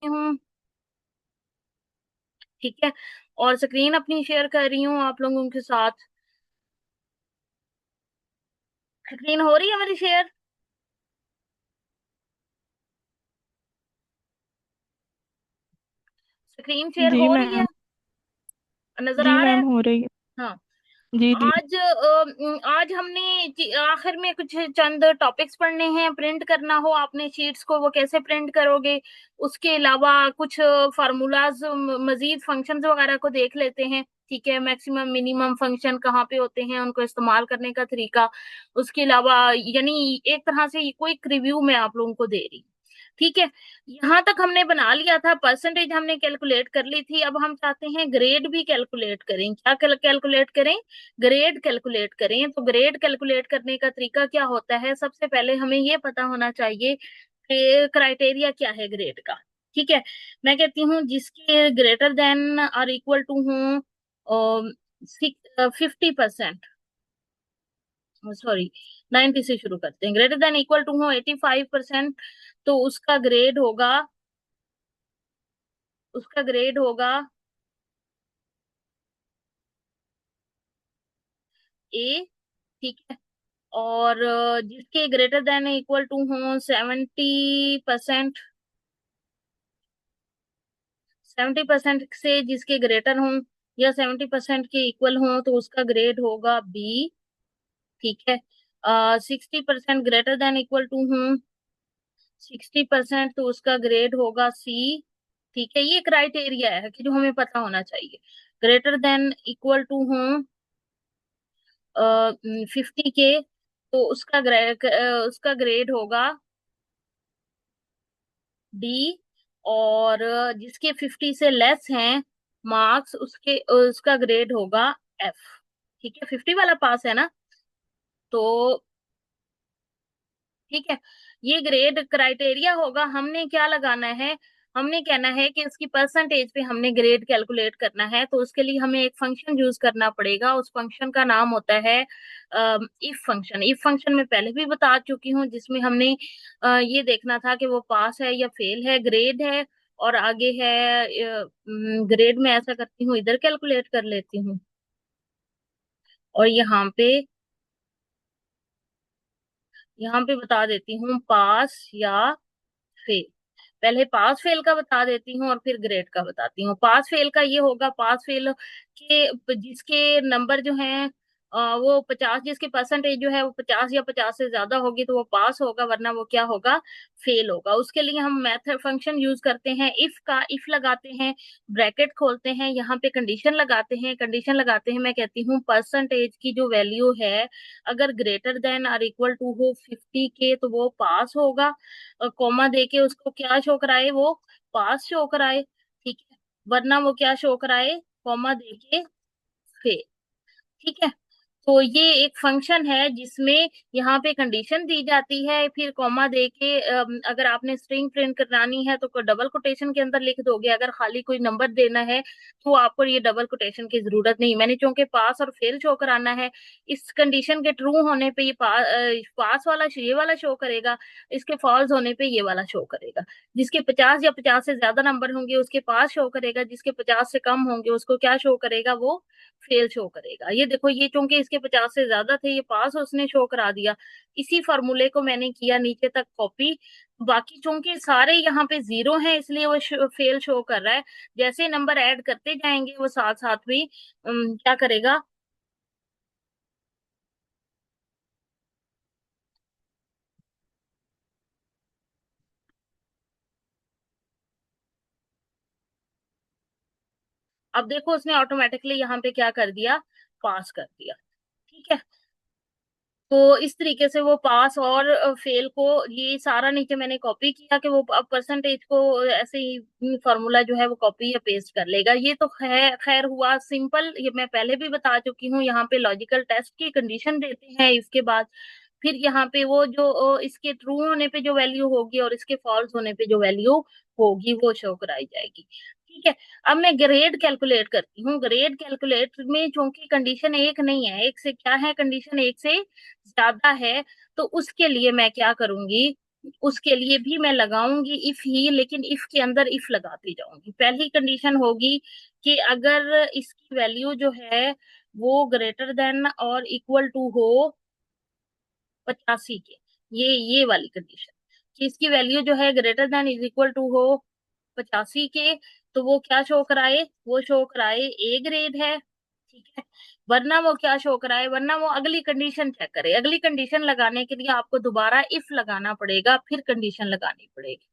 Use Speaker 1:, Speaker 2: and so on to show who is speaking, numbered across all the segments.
Speaker 1: हूँ। ठीक है। और स्क्रीन अपनी शेयर कर रही हूँ आप लोगों के साथ। स्क्रीन हो रही है मेरी शेयर? स्क्रीन शेयर
Speaker 2: जी
Speaker 1: हो रही है?
Speaker 2: मैम।
Speaker 1: नजर
Speaker 2: जी
Speaker 1: आ रहा
Speaker 2: मैम
Speaker 1: है?
Speaker 2: हो रही है।
Speaker 1: हाँ।
Speaker 2: जी जी।
Speaker 1: आज हमने आखिर में कुछ चंद टॉपिक्स पढ़ने हैं। प्रिंट करना हो आपने शीट्स को, वो कैसे प्रिंट करोगे। उसके अलावा कुछ फार्मूलाज, मजीद फंक्शंस वगैरह को देख लेते हैं। ठीक है, मैक्सिमम मिनिमम फंक्शन कहाँ पे होते हैं, उनको इस्तेमाल करने का तरीका। उसके अलावा यानी एक तरह से कोई रिव्यू मैं आप लोगों को दे रही हूँ। ठीक है। यहाँ तक हमने बना लिया था, परसेंटेज हमने कैलकुलेट कर ली थी। अब हम चाहते हैं ग्रेड भी कैलकुलेट करें। क्या कैलकुलेट करें? ग्रेड कैलकुलेट करें। तो ग्रेड कैलकुलेट करने का तरीका क्या होता है? सबसे पहले हमें ये पता होना चाहिए कि क्राइटेरिया क्या है ग्रेड का। ठीक है। मैं कहती हूँ जिसके ग्रेटर देन और इक्वल टू हो 50%, सॉरी 90 से शुरू करते हैं। ग्रेटर देन इक्वल टू हो 85%, तो उसका ग्रेड होगा ए। ठीक है। और जिसके ग्रेटर देन इक्वल टू हो 70%, 70% से जिसके ग्रेटर हों या 70% के इक्वल हों तो उसका ग्रेड होगा बी। ठीक है। 60% ग्रेटर देन इक्वल टू हों 60%, तो उसका ग्रेड होगा सी। ठीक है, ये क्राइटेरिया है कि जो हमें पता होना चाहिए। ग्रेटर देन इक्वल टू हों 50 के, तो उसका ग्रेड होगा डी। और जिसके 50 से लेस हैं मार्क्स, उसका ग्रेड होगा एफ। ठीक है, 50 वाला पास है ना? तो ठीक है, ये ग्रेड क्राइटेरिया होगा। हमने क्या लगाना है? हमने कहना है कि उसकी परसेंटेज पे हमने ग्रेड कैलकुलेट करना है। तो उसके लिए हमें एक फंक्शन यूज करना पड़ेगा। उस फंक्शन का नाम होता है इफ फंक्शन। इफ फंक्शन में पहले भी बता चुकी हूँ, जिसमें हमने ये देखना था कि वो पास है या फेल है, ग्रेड है और आगे है। ग्रेड में ऐसा करती हूँ, इधर कैलकुलेट कर लेती हूँ और यहाँ पे बता देती हूँ पास या फेल। पहले पास फेल का बता देती हूँ और फिर ग्रेड का बताती हूँ। पास फेल का ये होगा, पास फेल के जिसके नंबर जो हैं वो 50, जिसकी परसेंटेज जो है वो 50 या 50 से ज्यादा होगी तो वो पास होगा, वरना वो क्या होगा? फेल होगा। उसके लिए हम मेथड फंक्शन यूज करते हैं इफ का। इफ लगाते हैं, ब्रैकेट खोलते हैं, यहाँ पे कंडीशन लगाते हैं। कंडीशन लगाते हैं, मैं कहती हूँ परसेंटेज की जो वैल्यू है अगर ग्रेटर देन और इक्वल टू हो 50 के तो वो पास होगा। कॉमा देके उसको क्या शो कराए? वो पास शो कराए। ठीक है, वरना वो क्या शो कराए? कॉमा देके फेल। ठीक है। तो ये एक फंक्शन है जिसमें यहाँ पे कंडीशन दी जाती है, फिर कॉमा दे के अगर आपने स्ट्रिंग प्रिंट करानी है तो डबल कोटेशन के अंदर लिख दोगे। अगर खाली कोई नंबर देना है तो आपको ये डबल कोटेशन की जरूरत नहीं। मैंने चूंकि पास और फेल शो कराना है, इस कंडीशन के ट्रू होने पे ये पास वाला ये वाला शो करेगा, इसके फॉल्स होने पे ये वाला शो करेगा। जिसके 50 या 50 से ज्यादा नंबर होंगे उसके पास शो करेगा, जिसके 50 से कम होंगे उसको क्या शो करेगा? वो फेल शो करेगा। ये देखो, ये चूंकि इसके 50 से ज्यादा थे, ये पास उसने शो करा दिया। इसी फॉर्मूले को मैंने किया नीचे तक कॉपी। बाकी चूंकि सारे यहाँ पे जीरो हैं इसलिए वो फेल शो कर रहा है। जैसे नंबर ऐड करते जाएंगे वो साथ साथ भी क्या करेगा? अब देखो उसने ऑटोमेटिकली यहाँ पे क्या कर दिया? पास कर दिया। ठीक है। तो इस तरीके से वो पास और फेल को, ये सारा नीचे मैंने कॉपी किया कि वो अब परसेंटेज को ऐसे ही फॉर्मूला जो है वो कॉपी या पेस्ट कर लेगा। ये तो खैर हुआ सिंपल, ये मैं पहले भी बता चुकी हूँ। यहाँ पे लॉजिकल टेस्ट की कंडीशन देते हैं, इसके बाद फिर यहाँ पे वो जो इसके ट्रू होने पे जो वैल्यू होगी और इसके फॉल्स होने पे जो वैल्यू होगी वो शो कराई जाएगी। ठीक है। अब मैं ग्रेड कैलकुलेट करती हूँ। ग्रेड कैलकुलेट में चूंकि कंडीशन एक नहीं है, एक से क्या है, कंडीशन एक से ज्यादा है, तो उसके लिए मैं क्या करूंगी? उसके लिए भी मैं लगाऊंगी इफ ही, लेकिन इफ के अंदर इफ लगाती जाऊंगी। पहली कंडीशन होगी कि अगर इसकी वैल्यू जो है वो ग्रेटर देन और इक्वल टू हो 85 के, ये वाली कंडीशन, कि इसकी वैल्यू जो है greater than is equal to हो 85 के, तो वो क्या शो कराए, वो शो कराए ए ग्रेड है। ठीक है। वरना वो क्या शो कराए, वरना वो अगली कंडीशन चेक करे। अगली कंडीशन लगाने के लिए आपको दोबारा इफ लगाना पड़ेगा, फिर कंडीशन लगानी पड़ेगी।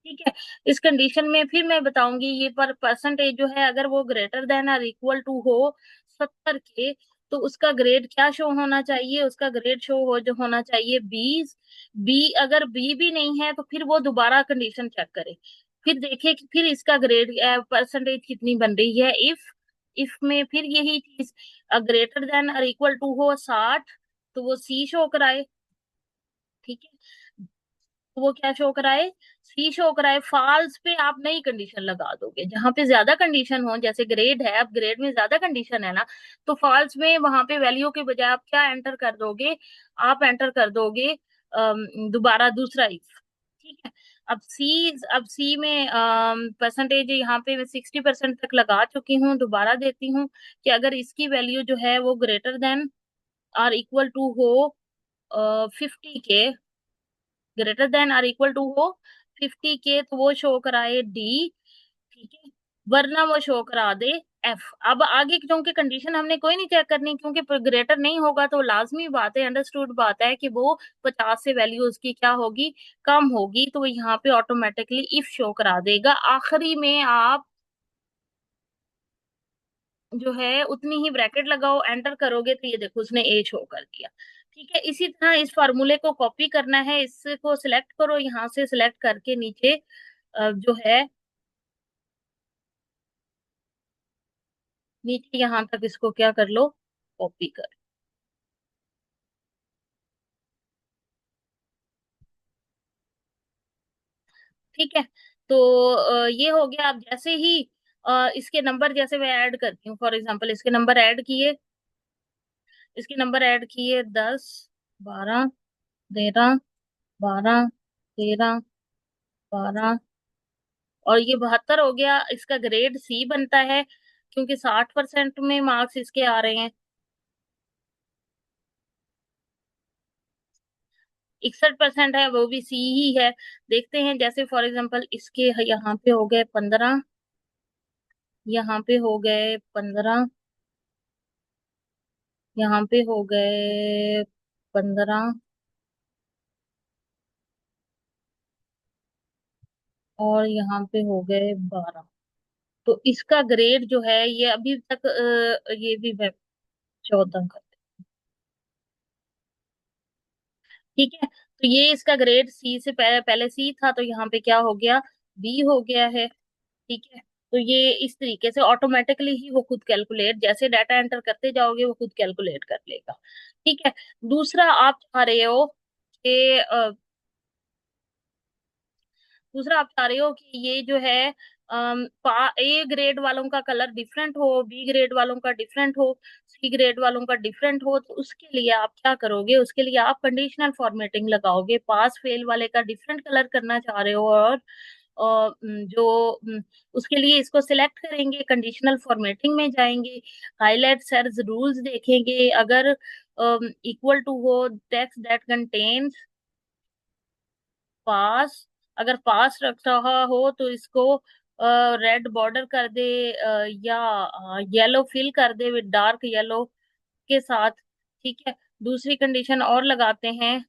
Speaker 1: ठीक है। इस कंडीशन में फिर मैं बताऊंगी ये पर परसेंटेज जो है, अगर वो ग्रेटर देन और इक्वल टू हो 70 के, तो उसका ग्रेड क्या शो होना चाहिए, उसका ग्रेड शो हो जो होना चाहिए 20। बी, अगर बी भी नहीं है तो फिर वो दोबारा कंडीशन चेक करे, फिर देखे कि फिर इसका ग्रेड परसेंटेज कितनी बन रही है। इफ में फिर यही चीज ग्रेटर देन और इक्वल टू हो 60, तो वो सी शो कराए। ठीक है। तो वो क्या शो कराए, सी शो कराए। फॉल्स पे आप नई कंडीशन लगा दोगे, जहां पे ज्यादा कंडीशन हो, जैसे ग्रेड है, अब ग्रेड में ज्यादा कंडीशन है ना, तो फॉल्स में वहां पे वैल्यू के बजाय आप क्या एंटर कर दोगे, आप एंटर कर दोगे दोबारा दूसरा इफ। ठीक है। अब सी में परसेंटेज यहाँ पे मैं 60% तक लगा चुकी हूँ, दोबारा देती हूँ कि अगर इसकी वैल्यू जो है वो ग्रेटर देन और इक्वल टू हो 50 के, ग्रेटर देन और इक्वल टू हो 50 के, तो वो शो कराए डी। ठीक है। वरना वो शो करा दे एफ। अब आगे क्योंकि कंडीशन हमने कोई नहीं चेक करनी, क्योंकि ग्रेटर नहीं होगा तो लाजमी बात है, अंडरस्टूड बात है कि वो 50 से वैल्यू उसकी क्या होगी, कम होगी, तो वो यहाँ पे ऑटोमेटिकली इफ शो करा देगा। आखिरी में आप जो है उतनी ही ब्रैकेट लगाओ, एंटर करोगे तो ये देखो उसने ए शो कर दिया। ठीक है। इसी तरह इस फार्मूले को कॉपी करना है, इसको सिलेक्ट करो, यहाँ से सिलेक्ट करके नीचे जो है नीचे यहाँ तक इसको क्या कर लो, कॉपी कर। ठीक है। तो ये हो गया। अब जैसे ही इसके नंबर जैसे मैं ऐड करती हूँ, फॉर एग्जांपल इसके नंबर ऐड किए, इसके नंबर ऐड किए 10, 12, 13, 12, 13, 12, और ये 72 हो गया। इसका ग्रेड सी बनता है, क्योंकि 60% में मार्क्स इसके आ रहे हैं। 61% है, वो भी सी ही है। देखते हैं, जैसे फॉर एग्जांपल इसके यहाँ पे हो गए 15, यहाँ पे हो गए 15, यहाँ पे हो गए 15, और यहाँ पे हो गए 12। तो इसका ग्रेड जो है ये अभी तक ये भी मैं 14 कर। ठीक है। तो ये इसका ग्रेड सी से पहले सी था, तो यहाँ पे क्या हो गया, बी हो गया है। ठीक है। तो ये इस तरीके से ऑटोमेटिकली ही वो खुद कैलकुलेट, जैसे डाटा एंटर करते जाओगे वो खुद कैलकुलेट कर लेगा। ठीक है। दूसरा आप चाह रहे हो कि दूसरा आप चाह रहे हो कि ये जो है ए ग्रेड वालों का कलर डिफरेंट हो, बी ग्रेड वालों का डिफरेंट हो, सी ग्रेड वालों का डिफरेंट हो, तो उसके लिए आप क्या करोगे, उसके लिए आप कंडीशनल फॉर्मेटिंग लगाओगे। पास फेल वाले का डिफरेंट कलर करना चाह रहे हो, और उसके लिए इसको सिलेक्ट करेंगे, कंडीशनल फॉर्मेटिंग में जाएंगे, हाईलाइट सेल्स रूल्स देखेंगे, अगर इक्वल टू हो टेक्स्ट दैट कंटेन्स पास, अगर पास रख रहा हो तो इसको रेड बॉर्डर कर दे, या येलो फिल कर दे विद डार्क येलो के साथ। ठीक है। दूसरी कंडीशन और लगाते हैं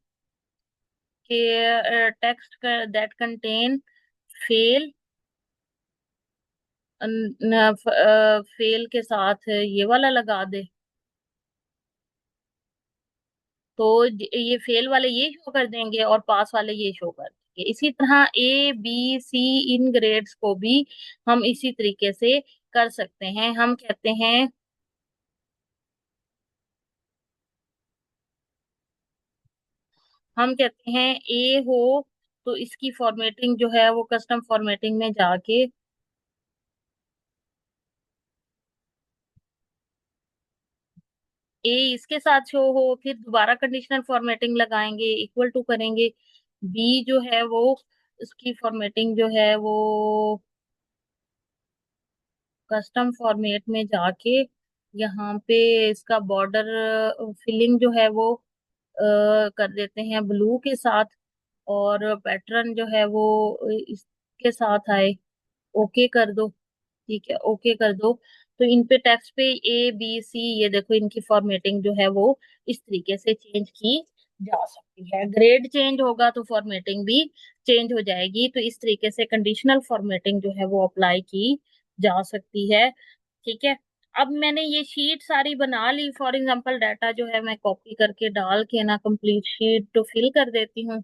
Speaker 1: कि text that contain fail, fail के साथ ये वाला लगा दे, तो ये फेल वाले ये शो कर देंगे और पास वाले ये शो कर देंगे। इसी तरह A B C in grades को भी हम इसी तरीके से कर सकते हैं। हम कहते हैं ए हो तो इसकी फॉर्मेटिंग जो है वो कस्टम फॉर्मेटिंग में जाके ए इसके साथ शो हो, फिर दोबारा कंडीशनल फॉर्मेटिंग लगाएंगे, इक्वल टू करेंगे, बी जो है वो, उसकी फॉर्मेटिंग जो है वो कस्टम फॉर्मेट में जाके यहाँ पे इसका बॉर्डर फिलिंग जो है वो कर देते हैं ब्लू के साथ, और पैटर्न जो है वो इसके साथ आए। ओके कर दो। ठीक है, ओके कर दो। तो इन पे टेक्स्ट पे ए बी सी, ये देखो इनकी फॉर्मेटिंग जो है वो इस तरीके से चेंज की जा सकती है। ग्रेड चेंज होगा तो फॉर्मेटिंग भी चेंज हो जाएगी। तो इस तरीके से कंडीशनल फॉर्मेटिंग जो है वो अप्लाई की जा सकती है। ठीक है। अब मैंने ये शीट सारी बना ली। फॉर एग्जांपल डाटा जो है मैं कॉपी करके डाल के ना कंप्लीट शीट तो फिल कर देती हूँ।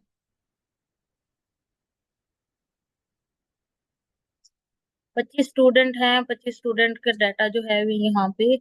Speaker 1: 25 स्टूडेंट हैं, 25 स्टूडेंट का डाटा जो है भी यहाँ पे।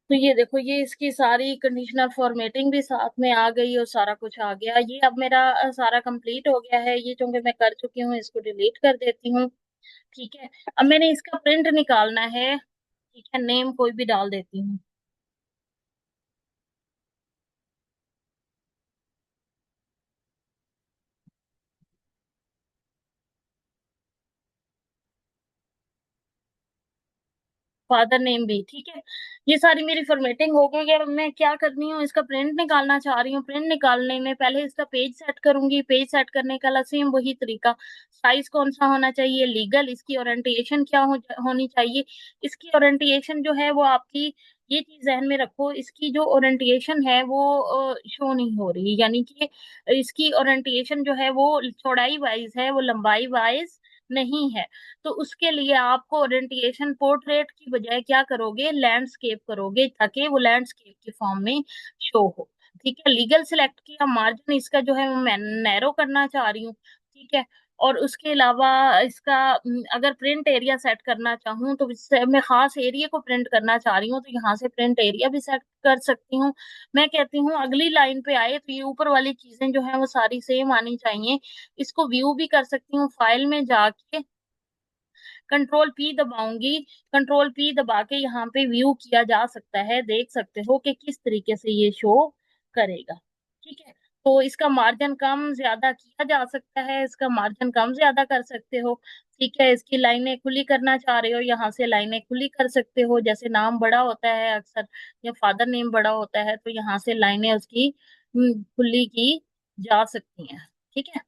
Speaker 1: तो ये देखो, ये इसकी सारी कंडीशनल फॉर्मेटिंग भी साथ में आ गई और सारा कुछ आ गया। ये अब मेरा सारा कंप्लीट हो गया है। ये चूंकि मैं कर चुकी हूँ, इसको डिलीट कर देती हूँ। ठीक है। अब मैंने इसका प्रिंट निकालना है। ठीक है, नेम कोई भी डाल देती हूँ। फादर नेम भी ठीक है। ये सारी मेरी फॉर्मेटिंग हो गई है। अब मैं क्या करनी हूँ, इसका प्रिंट निकालना चाह रही हूँ। प्रिंट निकालने में पहले इसका पेज सेट करूंगी। पेज सेट करने का सेम वही तरीका। साइज कौन सा होना चाहिए, लीगल, इसकी ओरिएंटेशन क्या होनी चाहिए। इसकी ओरिएंटेशन जो है वो आपकी, ये चीज जहन में रखो, इसकी जो ओरिएंटेशन है वो शो नहीं हो रही, यानी कि इसकी ओरिएंटेशन जो है वो चौड़ाई वाइज है, वो लंबाई वाइज नहीं है। तो उसके लिए आपको ओरिएंटेशन पोर्ट्रेट की बजाय क्या करोगे, लैंडस्केप करोगे, ताकि वो लैंडस्केप के फॉर्म में शो हो। ठीक है। लीगल सिलेक्ट किया, मार्जिन इसका जो है मैं नैरो करना चाह रही हूँ। ठीक है। और उसके अलावा इसका अगर प्रिंट एरिया सेट करना चाहूँ तो मैं खास एरिया को प्रिंट करना चाह रही हूँ, तो यहाँ से प्रिंट एरिया भी सेट कर सकती हूँ। मैं कहती हूँ अगली लाइन पे आए तो ये ऊपर वाली चीजें जो है वो सारी सेम आनी चाहिए। इसको व्यू भी कर सकती हूँ, फाइल में जाके कंट्रोल पी दबाऊंगी। कंट्रोल पी दबा के यहाँ पे व्यू किया जा सकता है, देख सकते हो कि किस तरीके से ये शो करेगा। ठीक है। तो इसका मार्जिन कम ज्यादा किया जा सकता है, इसका मार्जिन कम ज्यादा कर सकते हो। ठीक है। इसकी लाइनें खुली करना चाह रहे हो, यहाँ से लाइनें खुली कर सकते हो। जैसे नाम बड़ा होता है अक्सर, या फादर नेम बड़ा होता है, तो यहाँ से लाइनें उसकी खुली की जा सकती हैं। ठीक है।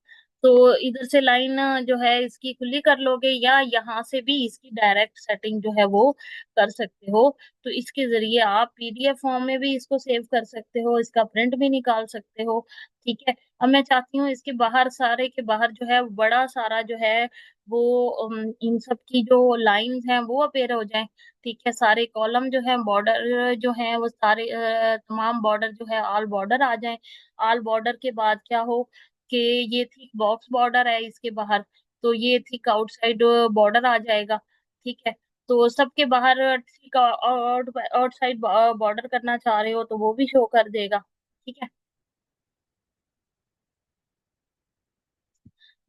Speaker 1: तो इधर से लाइन जो है इसकी खुली कर लोगे, या यहाँ से भी इसकी डायरेक्ट सेटिंग जो है वो कर सकते हो। तो इसके जरिए आप पीडीएफ फॉर्म में भी इसको सेव कर सकते हो, इसका प्रिंट भी निकाल सकते हो। ठीक है। अब मैं चाहती हूँ इसके बाहर, सारे के बाहर जो है बड़ा सारा जो है वो इन सब की जो लाइंस हैं वो अपेयर हो जाए। ठीक है। सारे कॉलम जो है, बॉर्डर जो है वो सारे तमाम बॉर्डर जो है ऑल बॉर्डर आ जाए। ऑल बॉर्डर के बाद क्या हो कि ये थिक बॉक्स बॉर्डर है इसके बाहर, तो ये थिक आउटसाइड बॉर्डर आ जाएगा। ठीक है। तो सबके बाहर थिक आउटसाइड बॉर्डर करना चाह रहे हो तो वो भी शो कर देगा। ठीक है।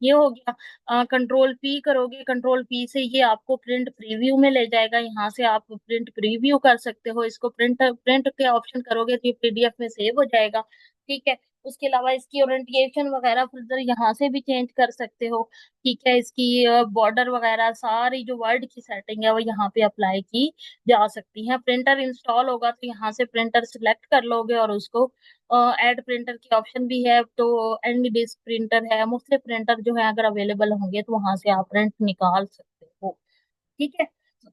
Speaker 1: ये हो गया। कंट्रोल पी करोगे, कंट्रोल पी से ये आपको प्रिंट प्रीव्यू में ले जाएगा। यहाँ से आप प्रिंट प्रीव्यू कर सकते हो। इसको प्रिंट प्रिंट के ऑप्शन करोगे तो ये पीडीएफ में सेव हो जाएगा। ठीक है। उसके अलावा इसकी ओरिएंटेशन वगैरह फर्दर यहाँ से भी चेंज कर सकते हो। ठीक है। इसकी बॉर्डर वगैरह सारी जो वर्ड की सेटिंग है वो यहाँ पे अप्लाई की जा सकती है। प्रिंटर इंस्टॉल होगा तो यहाँ से प्रिंटर सिलेक्ट कर लोगे और उसको ऐड प्रिंटर की ऑप्शन भी है, तो एनी डिस्क प्रिंटर है, मुख्तलिफ प्रिंटर जो है अगर अवेलेबल होंगे तो वहां से आप प्रिंट निकाल सकते हो। ठीक है।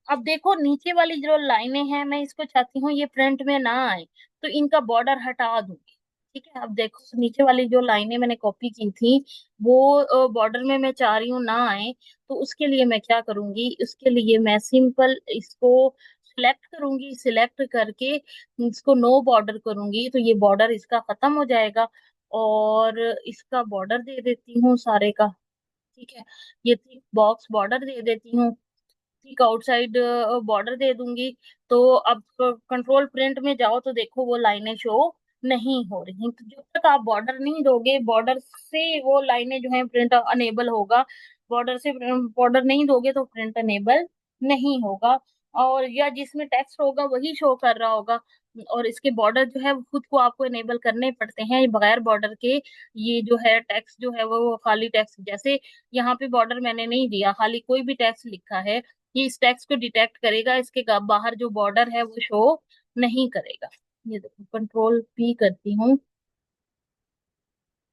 Speaker 1: अब देखो नीचे वाली जो लाइनें हैं, मैं इसको चाहती हूँ ये प्रिंट में ना आए, तो इनका बॉर्डर हटा दूंगी। ठीक है, अब देखो नीचे वाली जो लाइनें मैंने कॉपी की थी वो बॉर्डर में मैं चाह रही हूँ ना आए, तो उसके लिए मैं क्या करूंगी, उसके लिए मैं सिंपल इसको सिलेक्ट करूंगी, सिलेक्ट करके इसको नो बॉर्डर करूंगी, तो ये बॉर्डर इसका खत्म हो जाएगा। और इसका बॉर्डर दे देती हूँ सारे का। ठीक है, ये थिक बॉक्स बॉर्डर दे देती हूँ, ठीक आउटसाइड बॉर्डर दे दूंगी। तो अब कंट्रोल प्रिंट में जाओ तो देखो वो लाइनें शो नहीं हो रही। तो जब तक आप बॉर्डर नहीं दोगे, बॉर्डर से वो लाइनें जो है प्रिंट अनेबल होगा, बॉर्डर से बॉर्डर नहीं दोगे तो प्रिंट अनेबल नहीं होगा। और या जिसमें टेक्स्ट होगा वही शो कर रहा होगा, और इसके बॉर्डर जो है वो खुद को आपको इनेबल करने पड़ते हैं, बगैर बॉर्डर के ये जो है टेक्स्ट जो है वो खाली टेक्स्ट, जैसे यहाँ पे बॉर्डर मैंने नहीं दिया, खाली कोई भी टेक्स्ट लिखा है, ये इस टेक्स्ट को डिटेक्ट करेगा, इसके बाहर जो बॉर्डर है वो शो नहीं करेगा। ये देखो कंट्रोल पी करती हूँ।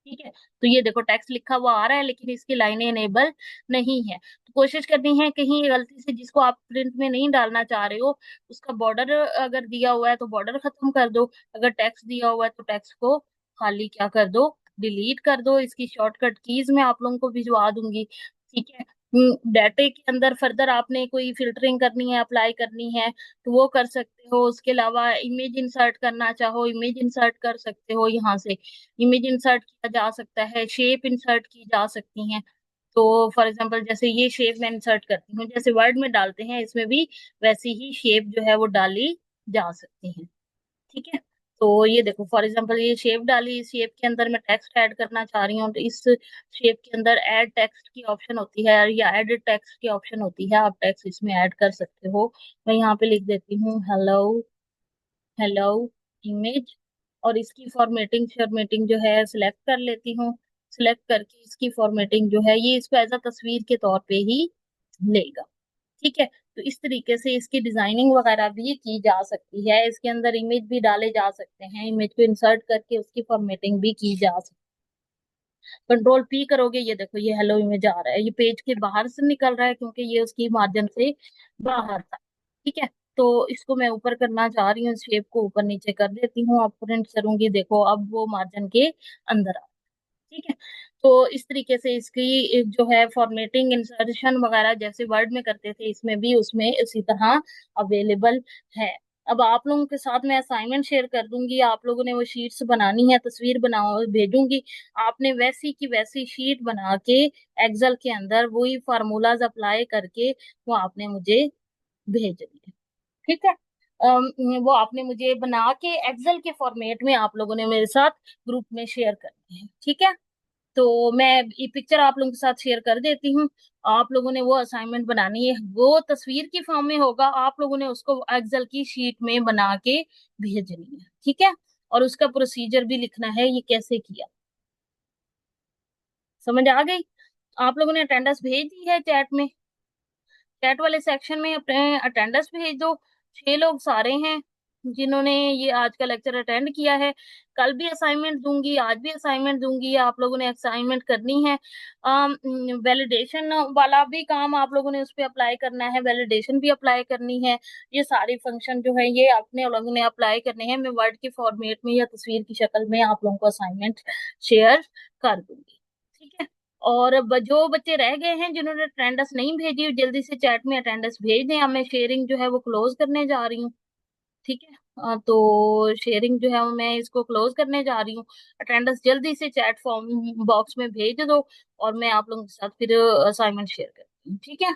Speaker 1: ठीक है, तो ये देखो टेक्स्ट लिखा हुआ आ रहा है लेकिन इसकी लाइनें इनेबल नहीं है। तो कोशिश करनी है कहीं गलती से जिसको आप प्रिंट में नहीं डालना चाह रहे हो उसका बॉर्डर अगर दिया हुआ है तो बॉर्डर खत्म कर दो, अगर टेक्स्ट दिया हुआ है तो टेक्स्ट को खाली क्या कर दो, डिलीट कर दो। इसकी शॉर्टकट कीज मैं आप लोगों को भिजवा दूंगी। ठीक है, डाटे के अंदर फर्दर आपने कोई फिल्टरिंग करनी है, अप्लाई करनी है तो वो कर सकते हो। उसके अलावा इमेज इंसर्ट करना चाहो, इमेज इंसर्ट कर सकते हो, यहाँ से इमेज इंसर्ट किया जा सकता है, शेप इंसर्ट की जा सकती हैं। तो फॉर एग्जांपल जैसे ये शेप मैं इंसर्ट करती हूँ, जैसे वर्ड में डालते हैं इसमें भी वैसी ही शेप जो है वो डाली जा सकती है। ठीक है, तो ये देखो फॉर एग्जांपल ये शेप डाली, इस शेप के अंदर मैं टेक्स्ट ऐड करना चाह रही हूँ, तो इस शेप के अंदर ऐड टेक्स्ट की ऑप्शन होती है या एडिट टेक्स्ट की ऑप्शन होती है, आप टेक्स्ट इसमें ऐड कर सकते हो। मैं यहाँ पे लिख देती हूँ हेलो, हेलो इमेज, और इसकी फॉर्मेटिंग शॉर्मेटिंग जो है सिलेक्ट कर लेती हूँ। सिलेक्ट करके इसकी फॉर्मेटिंग जो है ये इसको एज अ तस्वीर के तौर पे ही लेगा। ठीक है, तो इस तरीके से इसकी डिजाइनिंग वगैरह भी की जा सकती है, इसके अंदर इमेज भी डाले जा सकते हैं, इमेज को इंसर्ट करके उसकी फॉर्मेटिंग भी की जा सकती है। कंट्रोल पी करोगे, ये देखो ये हेलो इमेज आ रहा है, ये पेज के बाहर से निकल रहा है क्योंकि ये उसकी माध्यम से बाहर था। ठीक है, तो इसको मैं ऊपर करना चाह रही हूँ, शेप को ऊपर नीचे कर देती हूँ, अब प्रिंट करूंगी, देखो अब वो मार्जिन के अंदर आ। ठीक है, तो इस तरीके से इसकी एक जो है फॉर्मेटिंग इंसर्शन वगैरह जैसे वर्ड में करते थे इसमें भी उसमें इसी तरह अवेलेबल है। अब आप लोगों के साथ मैं असाइनमेंट शेयर कर दूंगी, आप लोगों ने वो शीट्स बनानी है, तस्वीर बनाओ भेजूंगी, आपने वैसी की वैसी शीट बना के एक्सेल के अंदर वही फार्मूलाज अप्लाई करके वो आपने मुझे भेजनी है। ठीक है, वो आपने मुझे बना के एक्सेल के फॉर्मेट में आप लोगों ने मेरे साथ ग्रुप में शेयर करनी है। ठीक है, तो मैं ये पिक्चर आप लोगों के साथ शेयर कर देती हूँ, आप लोगों ने वो असाइनमेंट बनानी है, वो तस्वीर की फॉर्म में होगा, आप लोगों ने उसको एक्सेल की शीट में बना के भेजनी है। ठीक है, और उसका प्रोसीजर भी लिखना है, ये कैसे किया। समझ आ गई? आप लोगों ने अटेंडेंस भेज दी है चैट में, चैट वाले सेक्शन में अपने अटेंडेंस भेज दो। 6 लोग सारे हैं जिन्होंने ये आज का लेक्चर अटेंड किया है। कल भी असाइनमेंट दूंगी, आज भी असाइनमेंट दूंगी, आप लोगों ने असाइनमेंट करनी है। वैलिडेशन वाला भी काम आप लोगों ने उस पर अप्लाई करना है, वैलिडेशन भी अप्लाई करनी है। ये सारे फंक्शन जो है ये अपने लोगों ने अप्लाई करने हैं, मैं वर्ड के फॉर्मेट में या तस्वीर की शक्ल में आप लोगों को असाइनमेंट शेयर कर दूंगी। ठीक है, और जो बच्चे रह गए हैं जिन्होंने अटेंडेंस नहीं भेजी जल्दी से चैट में अटेंडेंस भेज दें, अब मैं शेयरिंग जो है वो क्लोज करने जा रही हूँ। ठीक है, तो शेयरिंग जो है वो मैं इसको क्लोज करने जा रही हूँ। अटेंडेंस जल्दी से चैट फॉर्म बॉक्स में भेज दो और मैं आप लोगों के साथ फिर असाइनमेंट शेयर करती हूँ। ठीक है।